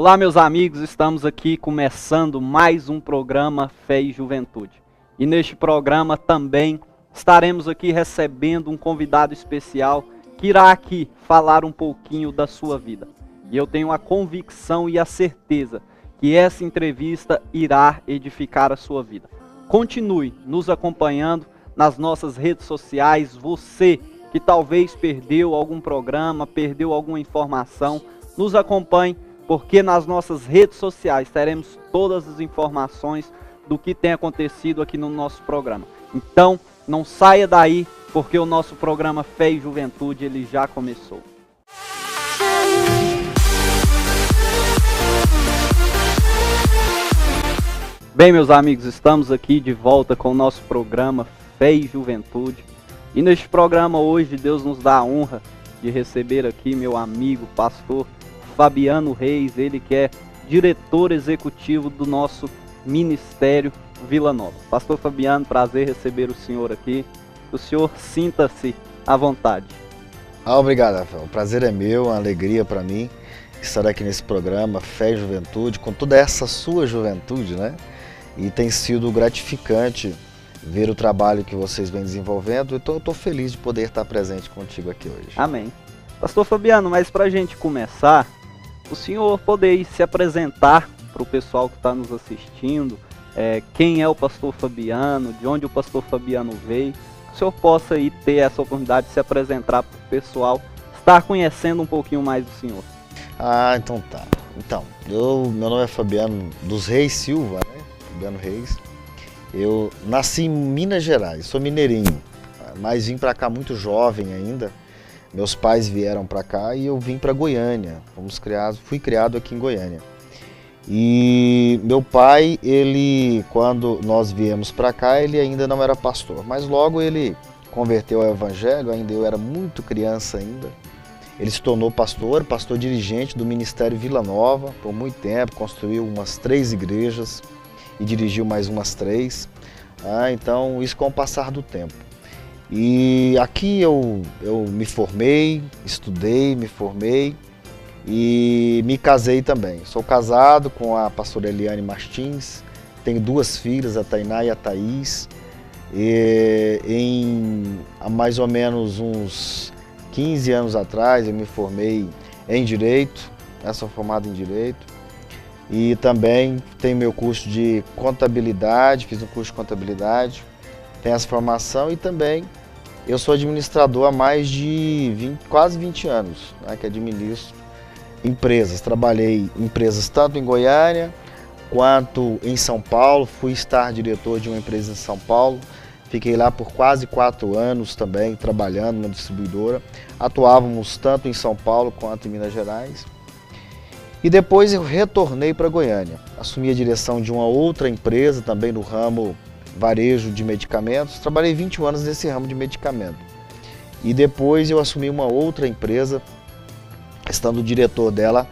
Olá, meus amigos, estamos aqui começando mais um programa Fé e Juventude. E neste programa também estaremos aqui recebendo um convidado especial que irá aqui falar um pouquinho da sua vida. E eu tenho a convicção e a certeza que essa entrevista irá edificar a sua vida. Continue nos acompanhando nas nossas redes sociais. Você que talvez perdeu algum programa, perdeu alguma informação, nos acompanhe, porque nas nossas redes sociais teremos todas as informações do que tem acontecido aqui no nosso programa. Então, não saia daí, porque o nosso programa Fé e Juventude ele já começou. Bem, meus amigos, estamos aqui de volta com o nosso programa Fé e Juventude. E neste programa hoje Deus nos dá a honra de receber aqui meu amigo, pastor Fabiano Reis, ele que é diretor executivo do nosso Ministério Vila Nova. Pastor Fabiano, prazer receber o senhor aqui. O senhor sinta-se à vontade. Obrigado, Rafael. O prazer é meu, uma alegria para mim estar aqui nesse programa Fé e Juventude, com toda essa sua juventude, né? E tem sido gratificante ver o trabalho que vocês vêm desenvolvendo, então eu estou feliz de poder estar presente contigo aqui hoje. Amém. Pastor Fabiano, mas para a gente começar, o senhor poder se apresentar para o pessoal que está nos assistindo, quem é o pastor Fabiano, de onde o pastor Fabiano veio, que o senhor possa aí ter essa oportunidade de se apresentar para o pessoal, estar conhecendo um pouquinho mais do senhor. Então tá. Meu nome é Fabiano dos Reis Silva, né? Fabiano Reis. Eu nasci em Minas Gerais, sou mineirinho, mas vim para cá muito jovem ainda. Meus pais vieram para cá e eu vim para Goiânia. Fui criado aqui em Goiânia. E meu pai, quando nós viemos para cá, ele ainda não era pastor, mas logo ele converteu ao evangelho, ainda eu era muito criança ainda. Ele se tornou pastor dirigente do Ministério Vila Nova por muito tempo, construiu umas 3 igrejas e dirigiu mais umas 3. Então isso com o passar do tempo. E aqui eu me formei, estudei, me formei e me casei também. Sou casado com a pastora Eliane Martins, tenho 2 filhas, a Tainá e a Thaís. Há mais ou menos uns 15 anos atrás eu me formei em Direito, sou formado em Direito. E também tenho meu curso de contabilidade, fiz um curso de contabilidade, tenho essa formação e também eu sou administrador há mais de quase 20 anos, né, que administro empresas. Trabalhei em empresas tanto em Goiânia quanto em São Paulo, fui estar diretor de uma empresa em São Paulo, fiquei lá por quase 4 anos também trabalhando na distribuidora, atuávamos tanto em São Paulo quanto em Minas Gerais. E depois eu retornei para Goiânia, assumi a direção de uma outra empresa, também no ramo varejo de medicamentos. Trabalhei 21 anos nesse ramo de medicamento. E depois eu assumi uma outra empresa, estando diretor dela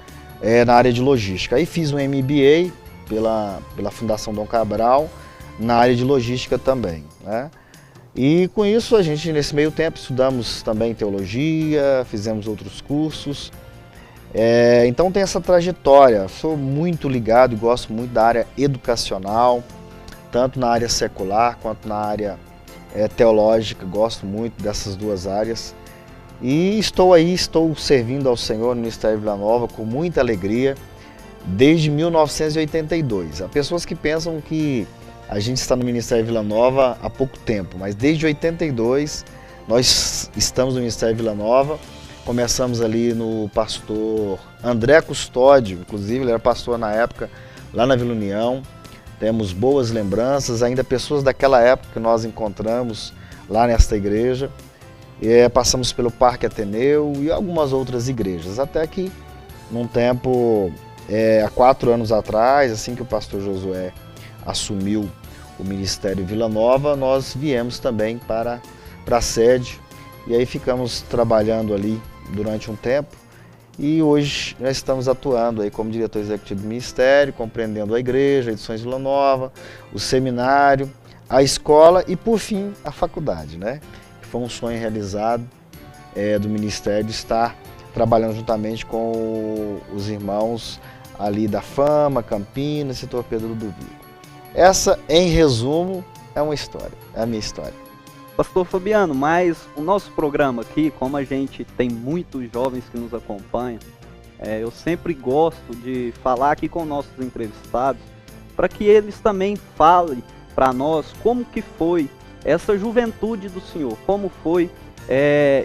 na área de logística. Aí fiz um MBA pela Fundação Dom Cabral, na área de logística também, né? E com isso a gente, nesse meio tempo, estudamos também teologia, fizemos outros cursos. Então tem essa trajetória, sou muito ligado e gosto muito da área educacional, tanto na área secular quanto na área teológica, gosto muito dessas 2 áreas. E estou servindo ao Senhor no Ministério Vila Nova com muita alegria, desde 1982. Há pessoas que pensam que a gente está no Ministério Vila Nova há pouco tempo, mas desde 82 nós estamos no Ministério Vila Nova. Começamos ali no pastor André Custódio, inclusive ele era pastor na época, lá na Vila União. Temos boas lembranças, ainda pessoas daquela época que nós encontramos lá nesta igreja. Passamos pelo Parque Ateneu e algumas outras igrejas, até que num tempo, há 4 anos atrás, assim que o pastor Josué assumiu o Ministério Vila Nova, nós viemos também para a sede e aí ficamos trabalhando ali durante um tempo e hoje nós estamos atuando aí como diretor executivo do Ministério, compreendendo a igreja, a Edições Vila Nova, o seminário, a escola e por fim a faculdade, né? Foi um sonho realizado do Ministério estar trabalhando juntamente com os irmãos ali da Fama, Campinas, setor Pedro do Vigo. Essa, em resumo, é uma história, é a minha história. Pastor Fabiano, mas o nosso programa aqui, como a gente tem muitos jovens que nos acompanham, eu sempre gosto de falar aqui com nossos entrevistados, para que eles também falem para nós como que foi essa juventude do Senhor, como foi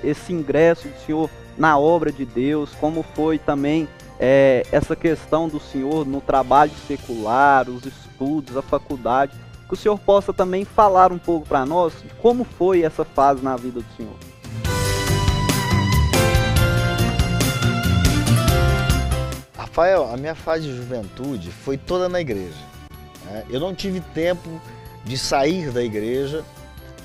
esse ingresso do Senhor na obra de Deus, como foi também essa questão do Senhor no trabalho secular, os estudos, a faculdade, que o Senhor possa também falar um pouco para nós de como foi essa fase na vida do Senhor. Rafael, a minha fase de juventude foi toda na igreja. Eu não tive tempo de sair da igreja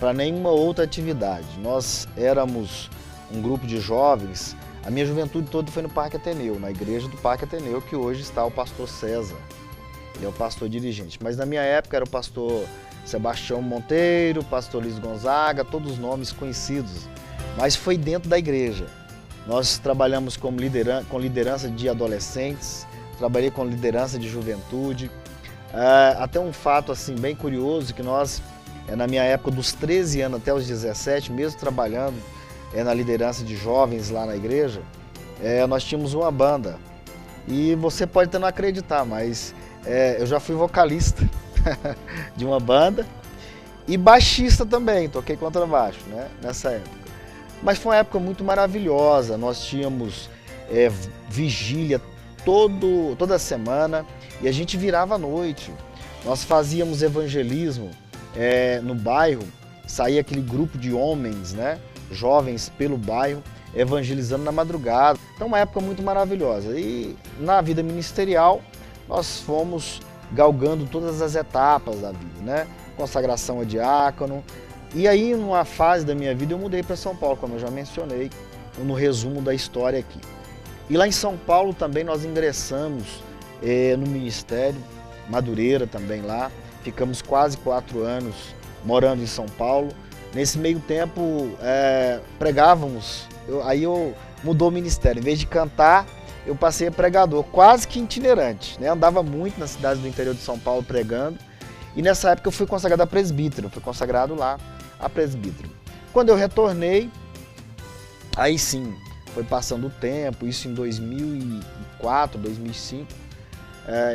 para nenhuma outra atividade. Nós éramos um grupo de jovens, a minha juventude toda foi no Parque Ateneu, na igreja do Parque Ateneu, que hoje está o pastor César. Ele é o pastor dirigente, mas na minha época era o pastor Sebastião Monteiro, o pastor Luiz Gonzaga, todos os nomes conhecidos, mas foi dentro da igreja. Nós trabalhamos com liderança de adolescentes, trabalhei com liderança de juventude, até um fato assim bem curioso, que nós, na minha época dos 13 anos até os 17, mesmo trabalhando na liderança de jovens lá na igreja, nós tínhamos uma banda, e você pode até não acreditar, mas eu já fui vocalista de uma banda e baixista também, toquei contrabaixo, né, nessa época. Mas foi uma época muito maravilhosa, nós tínhamos vigília toda semana e a gente virava à noite. Nós fazíamos evangelismo no bairro, saía aquele grupo de homens, né, jovens pelo bairro, evangelizando na madrugada. Então uma época muito maravilhosa. E na vida ministerial, nós fomos galgando todas as etapas da vida, né? Consagração a diácono. E aí, numa fase da minha vida, eu mudei para São Paulo, como eu já mencionei, no resumo da história aqui. E lá em São Paulo também nós ingressamos no ministério, Madureira também lá. Ficamos quase 4 anos morando em São Paulo. Nesse meio tempo, pregávamos, aí mudou o ministério. Em vez de cantar, eu passei a pregador, quase que itinerante, né? Andava muito nas cidades do interior de São Paulo pregando. E nessa época eu fui consagrado a presbítero, fui consagrado lá a presbítero. Quando eu retornei, aí sim, foi passando o tempo, isso em 2004, 2005,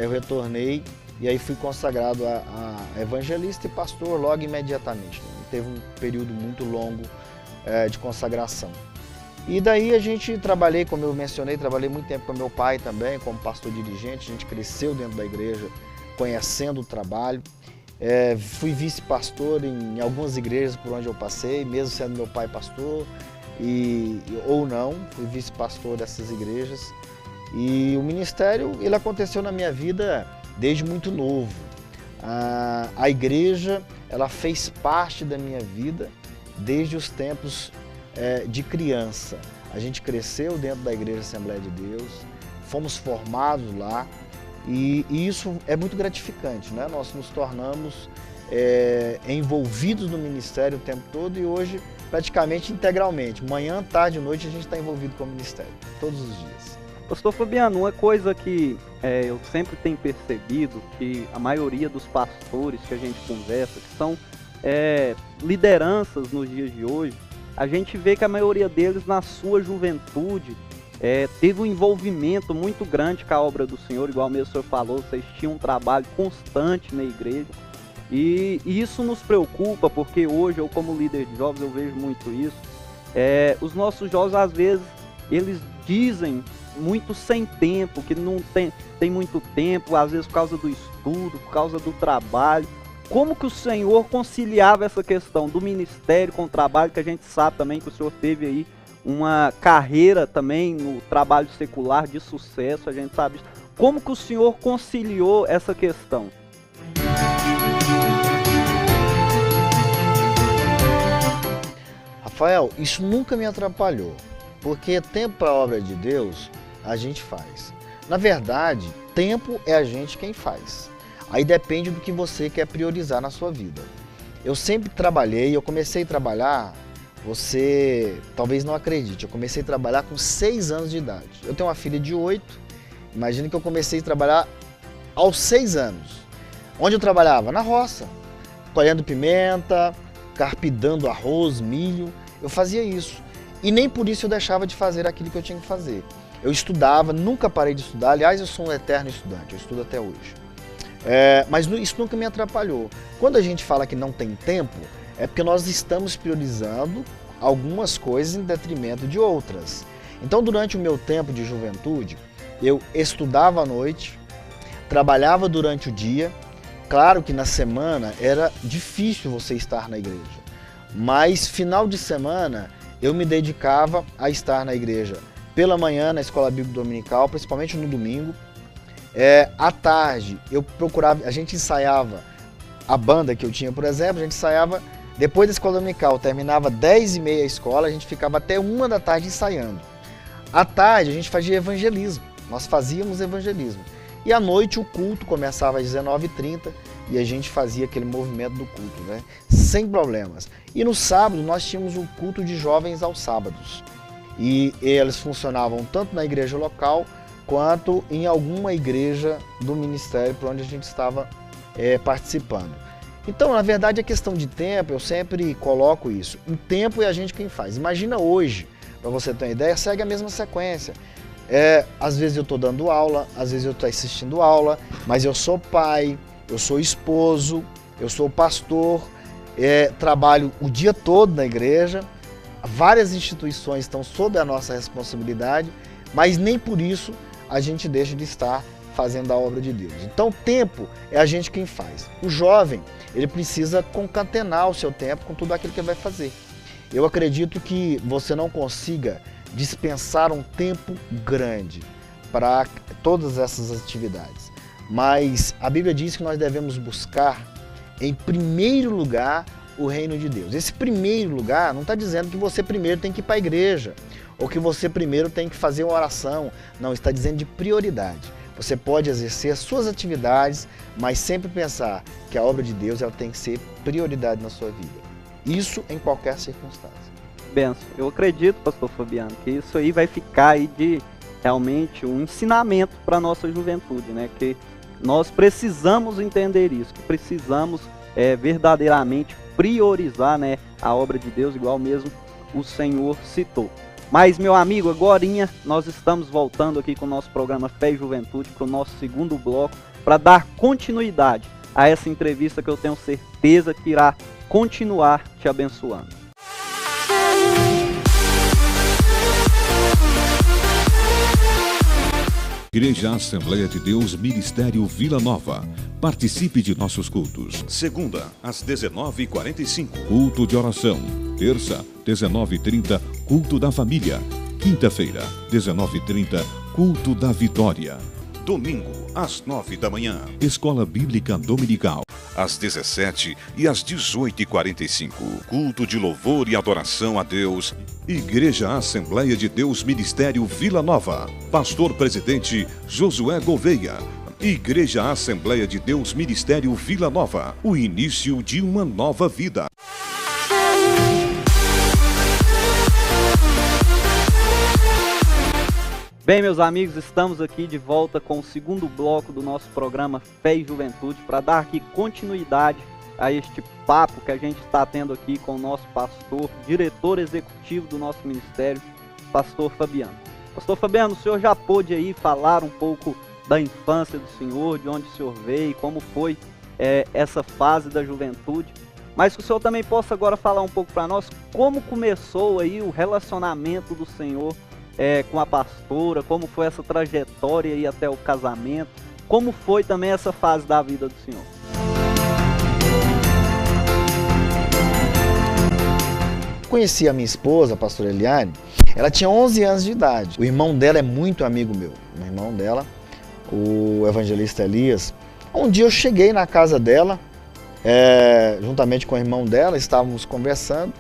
eu retornei e aí fui consagrado a evangelista e pastor logo imediatamente. Teve um período muito longo de consagração. E daí a gente trabalhei, como eu mencionei, trabalhei muito tempo com meu pai também, como pastor dirigente, a gente cresceu dentro da igreja, conhecendo o trabalho. Fui vice-pastor em algumas igrejas por onde eu passei, mesmo sendo meu pai pastor, ou não, fui vice-pastor dessas igrejas. E o ministério, ele aconteceu na minha vida desde muito novo. A igreja, ela fez parte da minha vida desde os tempos de criança. A gente cresceu dentro da Igreja Assembleia de Deus, fomos formados lá e isso é muito gratificante, né? Nós nos tornamos envolvidos no ministério o tempo todo e hoje praticamente integralmente. Manhã, tarde e noite a gente está envolvido com o ministério, todos os dias. Pastor Fabiano, uma coisa que eu sempre tenho percebido, que a maioria dos pastores que a gente conversa, que são lideranças nos dias de hoje, a gente vê que a maioria deles, na sua juventude, teve um envolvimento muito grande com a obra do Senhor, igual mesmo o senhor falou, vocês tinham um trabalho constante na igreja, e isso nos preocupa, porque hoje, eu como líder de jovens, eu vejo muito isso. Os nossos jovens, às vezes, eles dizem muito sem tempo, que não tem muito tempo, às vezes por causa do estudo, por causa do trabalho. Como que o Senhor conciliava essa questão do ministério com o trabalho, que a gente sabe também que o Senhor teve aí uma carreira também no trabalho secular de sucesso, a gente sabe. Como que o Senhor conciliou essa questão? Rafael, isso nunca me atrapalhou, porque tempo para a obra de Deus a gente faz. Na verdade, tempo é a gente quem faz. Aí depende do que você quer priorizar na sua vida. Eu sempre trabalhei, eu comecei a trabalhar, você talvez não acredite, eu comecei a trabalhar com 6 anos de idade. Eu tenho uma filha de 8 Imagina que eu comecei a trabalhar aos 6 anos. Onde eu trabalhava? Na roça, colhendo pimenta, carpidando arroz, milho. Eu fazia isso. E nem por isso eu deixava de fazer aquilo que eu tinha que fazer. Eu estudava, nunca parei de estudar. Aliás, eu sou um eterno estudante, eu estudo até hoje. Mas isso nunca me atrapalhou. Quando a gente fala que não tem tempo, é porque nós estamos priorizando algumas coisas em detrimento de outras. Então, durante o meu tempo de juventude, eu estudava à noite, trabalhava durante o dia. Claro que na semana era difícil você estar na igreja, mas final de semana eu me dedicava a estar na igreja pela manhã, na escola bíblica dominical, principalmente no domingo. À tarde eu procurava, a gente ensaiava, a banda que eu tinha, por exemplo, a gente ensaiava depois da escola dominical, terminava 10h30 a escola, a gente ficava até 1 da tarde ensaiando. À tarde a gente fazia evangelismo, nós fazíamos evangelismo. E à noite o culto começava às 19h30 e a gente fazia aquele movimento do culto, né? Sem problemas. E no sábado nós tínhamos o culto de jovens aos sábados. E eles funcionavam tanto na igreja local quanto em alguma igreja do ministério por onde a gente estava participando. Então, na verdade, a questão de tempo, eu sempre coloco isso. O tempo é a gente quem faz. Imagina hoje, para você ter uma ideia, segue a mesma sequência. Às vezes eu estou dando aula, às vezes eu estou assistindo aula, mas eu sou pai, eu sou esposo, eu sou pastor, trabalho o dia todo na igreja, várias instituições estão sob a nossa responsabilidade, mas nem por isso a gente deixa de estar fazendo a obra de Deus. Então, tempo é a gente quem faz. O jovem, ele precisa concatenar o seu tempo com tudo aquilo que ele vai fazer. Eu acredito que você não consiga dispensar um tempo grande para todas essas atividades. Mas a Bíblia diz que nós devemos buscar, em primeiro lugar, o reino de Deus. Esse primeiro lugar não está dizendo que você primeiro tem que ir para a igreja, ou que você primeiro tem que fazer uma oração. Não, está dizendo de prioridade. Você pode exercer as suas atividades, mas sempre pensar que a obra de Deus ela tem que ser prioridade na sua vida. Isso em qualquer circunstância. Benção. Eu acredito, pastor Fabiano, que isso aí vai ficar aí de realmente um ensinamento para a nossa juventude, né? Que nós precisamos entender isso, que precisamos verdadeiramente priorizar, né, a obra de Deus, igual mesmo o Senhor citou. Mas, meu amigo, agorinha nós estamos voltando aqui com o nosso programa Fé e Juventude, para o nosso segundo bloco, para dar continuidade a essa entrevista que eu tenho certeza que irá continuar te abençoando. Igreja Assembleia de Deus, Ministério Vila Nova. Participe de nossos cultos. Segunda, às 19h45. Culto de oração. Terça, 19h30, culto da família. Quinta-feira, 19h30, culto da vitória. Domingo, às 9 da manhã. Escola Bíblica Dominical. Às 17h e às 18h45. Culto de louvor e adoração a Deus. Igreja Assembleia de Deus, Ministério Vila Nova. Pastor Presidente Josué Gouveia. Igreja Assembleia de Deus, Ministério Vila Nova. O início de uma nova vida. Bem, meus amigos, estamos aqui de volta com o segundo bloco do nosso programa Fé e Juventude, para dar aqui continuidade a este papo que a gente está tendo aqui com o nosso pastor, diretor executivo do nosso ministério, pastor Fabiano. Pastor Fabiano, o senhor já pôde aí falar um pouco da infância do senhor, de onde o senhor veio, como foi essa fase da juventude, mas que o senhor também possa agora falar um pouco para nós como começou aí o relacionamento do senhor com a pastora, como foi essa trajetória aí até o casamento, como foi também essa fase da vida do senhor. Conheci a minha esposa, a pastora Eliane, ela tinha 11 anos de idade. O irmão dela é muito amigo meu. O irmão dela, o evangelista Elias. Um dia eu cheguei na casa dela, juntamente com o irmão dela, estávamos conversando.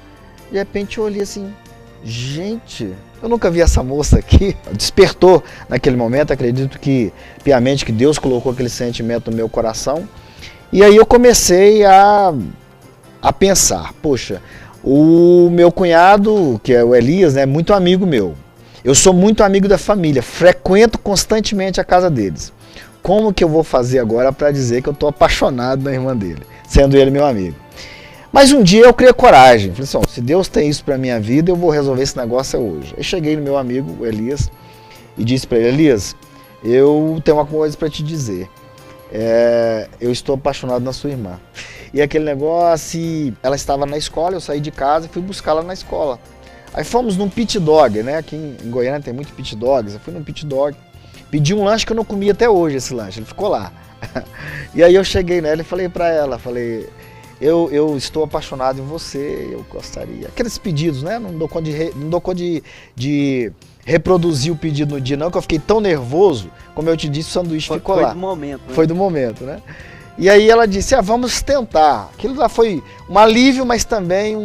De repente eu olhei assim, gente, eu nunca vi essa moça aqui. Despertou naquele momento, acredito que piamente que Deus colocou aquele sentimento no meu coração. E aí eu comecei a pensar, poxa, o meu cunhado, que é o Elias, né, muito amigo meu. Eu sou muito amigo da família, frequento constantemente a casa deles. Como que eu vou fazer agora para dizer que eu estou apaixonado na irmã dele, sendo ele meu amigo? Mas um dia eu criei coragem, falei assim, se Deus tem isso para minha vida, eu vou resolver esse negócio hoje. Eu cheguei no meu amigo Elias e disse para ele, Elias, eu tenho uma coisa para te dizer, eu estou apaixonado na sua irmã. E aquele negócio, ela estava na escola, eu saí de casa e fui buscá-la na escola. Aí fomos num pit dog, né? Aqui em Goiânia tem muito pit dogs. Eu fui num pit dog, pedi um lanche que eu não comi até hoje, esse lanche, ele ficou lá. E aí eu cheguei nela e falei pra ela, eu estou apaixonado em você, eu gostaria. Aqueles pedidos, né? Não dou conta de reproduzir o pedido no dia, não, que eu fiquei tão nervoso, como eu te disse, o sanduíche ficou lá. Foi do momento, né? Foi do momento, né? E aí ela disse, vamos tentar. Aquilo lá foi um alívio, mas também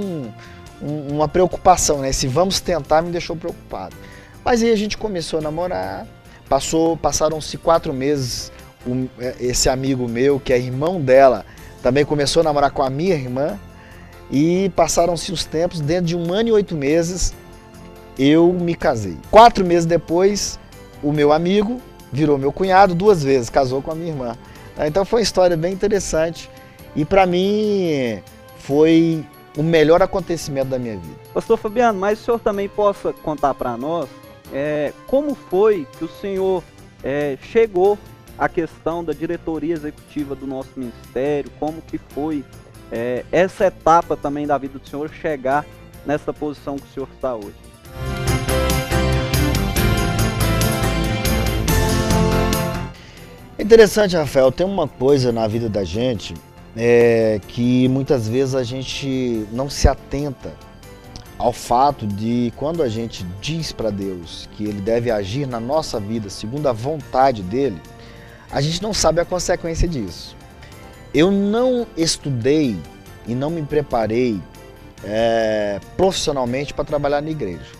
uma preocupação, né? Esse vamos tentar me deixou preocupado. Mas aí a gente começou a namorar, passaram-se 4 meses, esse amigo meu, que é irmão dela, também começou a namorar com a minha irmã, e passaram-se os tempos, dentro de 1 ano e 8 meses, eu me casei. 4 meses depois, o meu amigo virou meu cunhado 2 vezes, casou com a minha irmã. Então foi uma história bem interessante e para mim foi o melhor acontecimento da minha vida. Pastor Fabiano, mas o senhor também possa contar para nós como foi que o senhor chegou à questão da diretoria executiva do nosso ministério, como que foi essa etapa também da vida do senhor chegar nessa posição que o senhor está hoje. É interessante, Rafael, tem uma coisa na vida da gente que muitas vezes a gente não se atenta ao fato de quando a gente diz para Deus que Ele deve agir na nossa vida segundo a vontade dEle, a gente não sabe a consequência disso. Eu não estudei e não me preparei profissionalmente para trabalhar na igreja.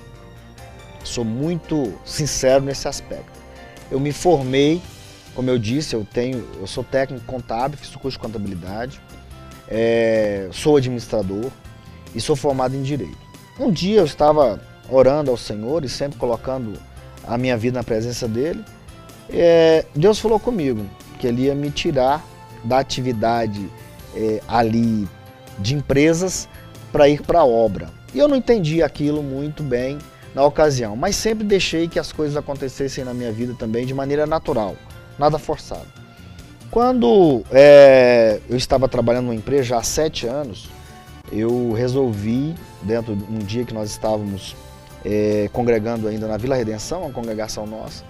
Sou muito sincero nesse aspecto. Eu me formei, como eu disse, eu sou técnico contábil, fiz o curso de contabilidade, sou administrador e sou formado em Direito. Um dia eu estava orando ao Senhor e sempre colocando a minha vida na presença dEle. Deus falou comigo que Ele ia me tirar da atividade ali de empresas para ir para a obra. E eu não entendi aquilo muito bem na ocasião, mas sempre deixei que as coisas acontecessem na minha vida também de maneira natural, nada forçado. Quando eu estava trabalhando numa empresa já há 7 anos, eu resolvi, dentro de um dia que nós estávamos congregando ainda na Vila Redenção, uma congregação nossa,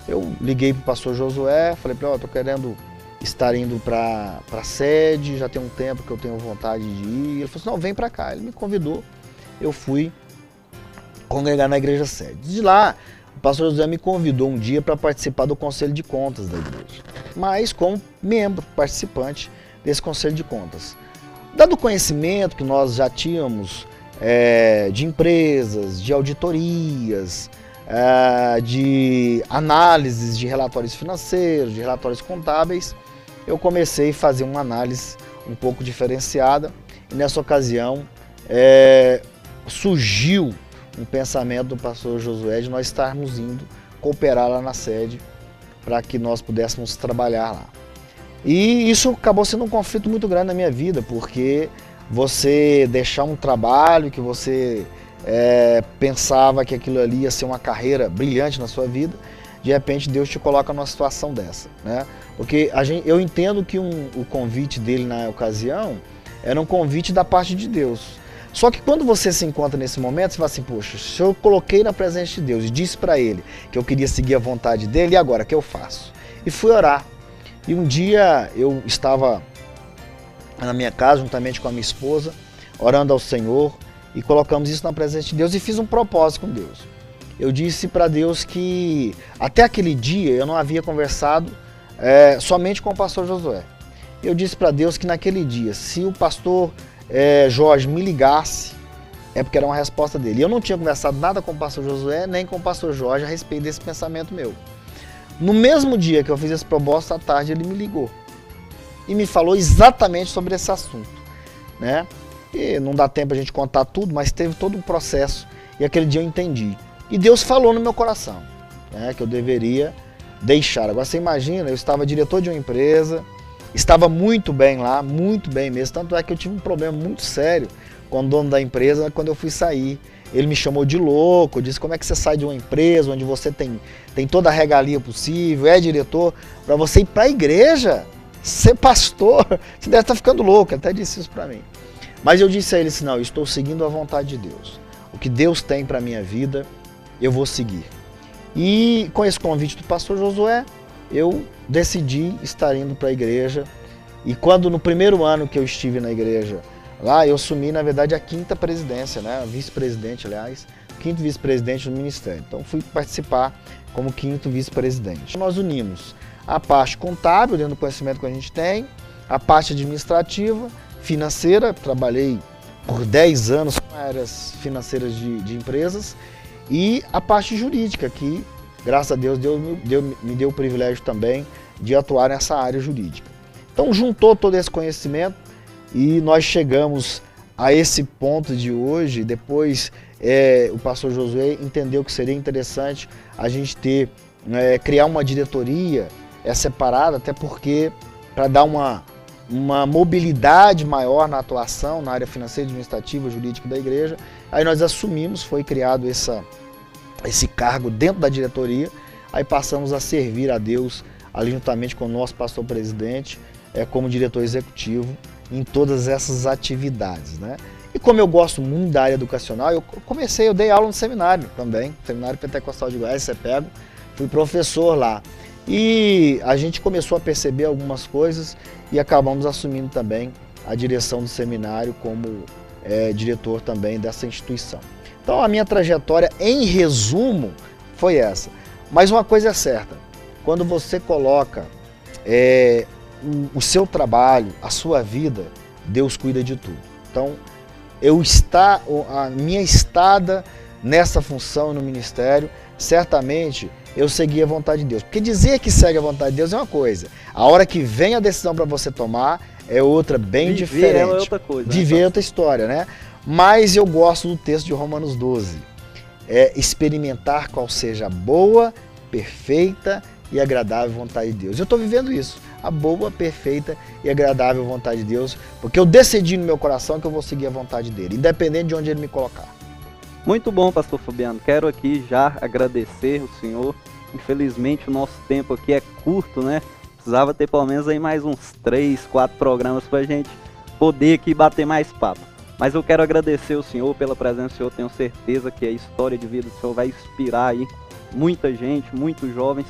eu liguei para o pastor Josué, falei para ele, estou querendo estar indo para a sede, já tem um tempo que eu tenho vontade de ir. Ele falou assim, não, vem para cá. Ele me convidou, eu fui congregar na igreja sede. De lá, o pastor Josué me convidou um dia para participar do Conselho de Contas da igreja, mas como membro, participante desse Conselho de Contas. Dado o conhecimento que nós já tínhamos de empresas, de auditorias, de análises de relatórios financeiros, de relatórios contábeis, eu comecei a fazer uma análise um pouco diferenciada e nessa ocasião surgiu um pensamento do pastor Josué de nós estarmos indo cooperar lá na sede para que nós pudéssemos trabalhar lá. E isso acabou sendo um conflito muito grande na minha vida, porque você deixar um trabalho que você pensava que aquilo ali ia ser uma carreira brilhante na sua vida, de repente Deus te coloca numa situação dessa, né? Porque eu entendo que o convite dele na ocasião era um convite da parte de Deus. Só que quando você se encontra nesse momento, você fala assim, poxa, se eu coloquei na presença de Deus e disse para ele que eu queria seguir a vontade dele, e agora, o que eu faço? E fui orar. E um dia eu estava na minha casa, juntamente com a minha esposa, orando ao Senhor, e colocamos isso na presença de Deus e fiz um propósito com Deus. Eu disse para Deus que até aquele dia eu não havia conversado somente com o pastor Josué. Eu disse para Deus que naquele dia, se o pastor Jorge me ligasse, é porque era uma resposta dele. Eu não tinha conversado nada com o pastor Josué, nem com o pastor Jorge a respeito desse pensamento meu. No mesmo dia que eu fiz esse propósito, à tarde ele me ligou e me falou exatamente sobre esse assunto, né? E não dá tempo a gente contar tudo, mas teve todo um processo e aquele dia eu entendi. E Deus falou no meu coração, né, que eu deveria deixar. Agora você imagina, eu estava diretor de uma empresa, estava muito bem lá, muito bem mesmo, tanto é que eu tive um problema muito sério com o dono da empresa quando eu fui sair. Ele me chamou de louco, disse: como é que você sai de uma empresa onde você tem toda a regalia possível, é diretor, para você ir para a igreja, ser pastor, você deve estar ficando louco. Ele até disse isso para mim. Mas eu disse a ele assim: não, eu estou seguindo a vontade de Deus. O que Deus tem para a minha vida, eu vou seguir. E com esse convite do pastor Josué, eu decidi estar indo para a igreja. E quando no primeiro ano que eu estive na igreja, lá eu assumi, na verdade, a 5ª presidência, né? Vice-presidente, aliás, 5º vice-presidente do ministério. Então fui participar como 5º vice-presidente. Nós unimos a parte contábil, dentro do conhecimento que a gente tem, a parte administrativa, financeira, trabalhei por 10 anos com áreas financeiras de empresas, e a parte jurídica, que graças a Deus me deu o privilégio também de atuar nessa área jurídica. Então juntou todo esse conhecimento e nós chegamos a esse ponto de hoje. Depois o pastor Josué entendeu que seria interessante a gente criar uma diretoria separada, até porque para dar uma mobilidade maior na atuação na área financeira, administrativa, jurídica da igreja. Aí nós assumimos, foi criado esse cargo dentro da diretoria, aí passamos a servir a Deus ali juntamente com o nosso pastor presidente, como diretor executivo em todas essas atividades, né? E como eu gosto muito da área educacional, eu dei aula no seminário também, Seminário Pentecostal de Goiás, CEPEGO, fui professor lá. E a gente começou a perceber algumas coisas e acabamos assumindo também a direção do seminário como diretor também dessa instituição. Então a minha trajetória, em resumo, foi essa. Mas uma coisa é certa, quando você coloca o seu trabalho, a sua vida, Deus cuida de tudo. Então a minha estada nessa função no ministério, certamente eu segui a vontade de Deus. Porque dizer que segue a vontade de Deus é uma coisa, a hora que vem a decisão para você tomar é outra, bem diferente. É outra coisa. Viver é outra história, né? Mas eu gosto do texto de Romanos 12. Experimentar qual seja a boa, perfeita e agradável vontade de Deus. Eu estou vivendo isso, a boa, perfeita e agradável vontade de Deus, porque eu decidi no meu coração que eu vou seguir a vontade dele, independente de onde ele me colocar. Muito bom, pastor Fabiano. Quero aqui já agradecer o senhor. Infelizmente o nosso tempo aqui é curto, né? Precisava ter pelo menos aí mais uns 3, 4 programas para a gente poder aqui bater mais papo. Mas eu quero agradecer o senhor pela presença do senhor. Tenho certeza que a história de vida do senhor vai inspirar aí muita gente, muitos jovens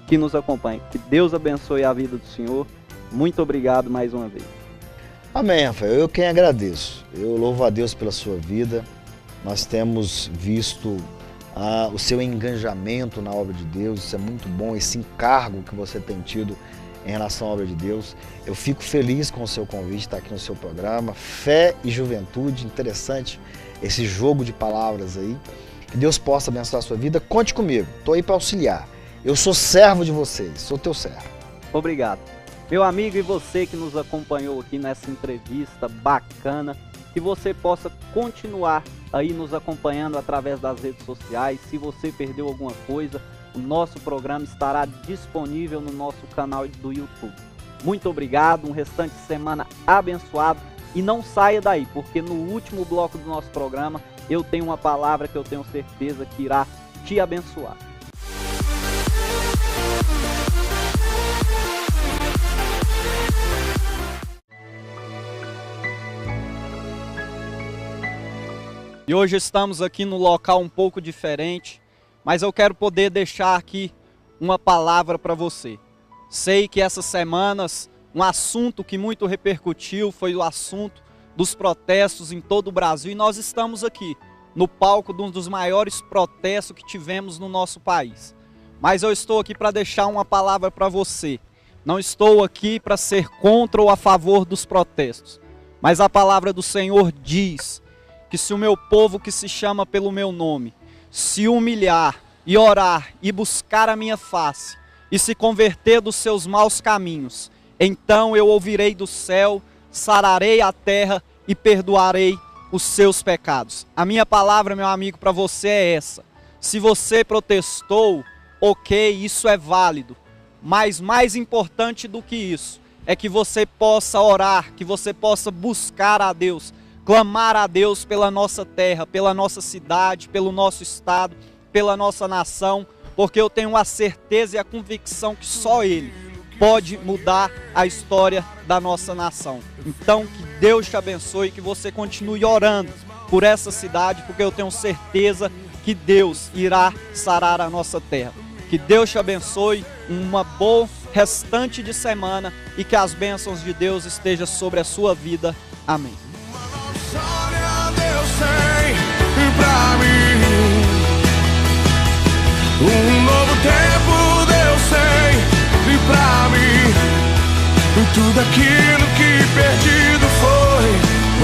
que nos acompanham. Que Deus abençoe a vida do senhor. Muito obrigado mais uma vez. Amém, Rafael. Eu quem agradeço. Eu louvo a Deus pela sua vida. Nós temos visto o seu engajamento na obra de Deus. Isso é muito bom, esse encargo que você tem tido em relação à obra de Deus. Eu fico feliz com o seu convite, estar aqui no seu programa. Fé e juventude, interessante esse jogo de palavras aí. Que Deus possa abençoar a sua vida. Conte comigo, estou aí para auxiliar. Eu sou servo de vocês, sou teu servo. Obrigado. Meu amigo, e você que nos acompanhou aqui nessa entrevista bacana, que você possa continuar aí nos acompanhando através das redes sociais. Se você perdeu alguma coisa, o nosso programa estará disponível no nosso canal do YouTube. Muito obrigado, um restante de semana abençoado, e não saia daí, porque no último bloco do nosso programa eu tenho uma palavra que eu tenho certeza que irá te abençoar. E hoje estamos aqui no local um pouco diferente, mas eu quero poder deixar aqui uma palavra para você. Sei que essas semanas um assunto que muito repercutiu foi o assunto dos protestos em todo o Brasil, e nós estamos aqui no palco de um dos maiores protestos que tivemos no nosso país. Mas eu estou aqui para deixar uma palavra para você. Não estou aqui para ser contra ou a favor dos protestos, mas a palavra do Senhor diz que se o meu povo que se chama pelo meu nome se humilhar e orar e buscar a minha face e se converter dos seus maus caminhos, então eu ouvirei do céu, sararei a terra e perdoarei os seus pecados. A minha palavra, meu amigo, para você é essa: Se você protestou, ok, isso é válido. Mas mais importante do que isso, é que você possa orar, que você possa buscar a Deus, clamar a Deus pela nossa terra, pela nossa cidade, pelo nosso estado, pela nossa nação, porque eu tenho a certeza e a convicção que só Ele pode mudar a história da nossa nação. Então, que Deus te abençoe e que você continue orando por essa cidade, porque eu tenho certeza que Deus irá sarar a nossa terra. Que Deus te abençoe, uma boa restante de semana e que as bênçãos de Deus estejam sobre a sua vida. Amém. Um novo tempo Deus tem pra mim. Tudo aquilo que perdido foi,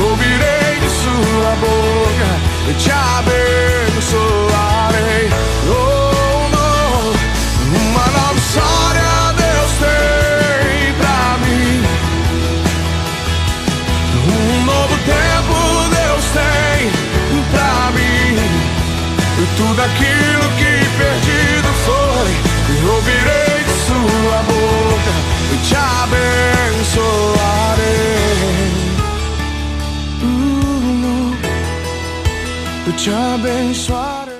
ouvirei de sua boca, eu te abençoarei. Oh, não, uma nova história Deus tem pra mim. Um novo tempo Deus tem pra mim. Tudo aquilo que perdido foi, eu ouvirei de sua boca, eu te abençoarei. Eu te abençoarei.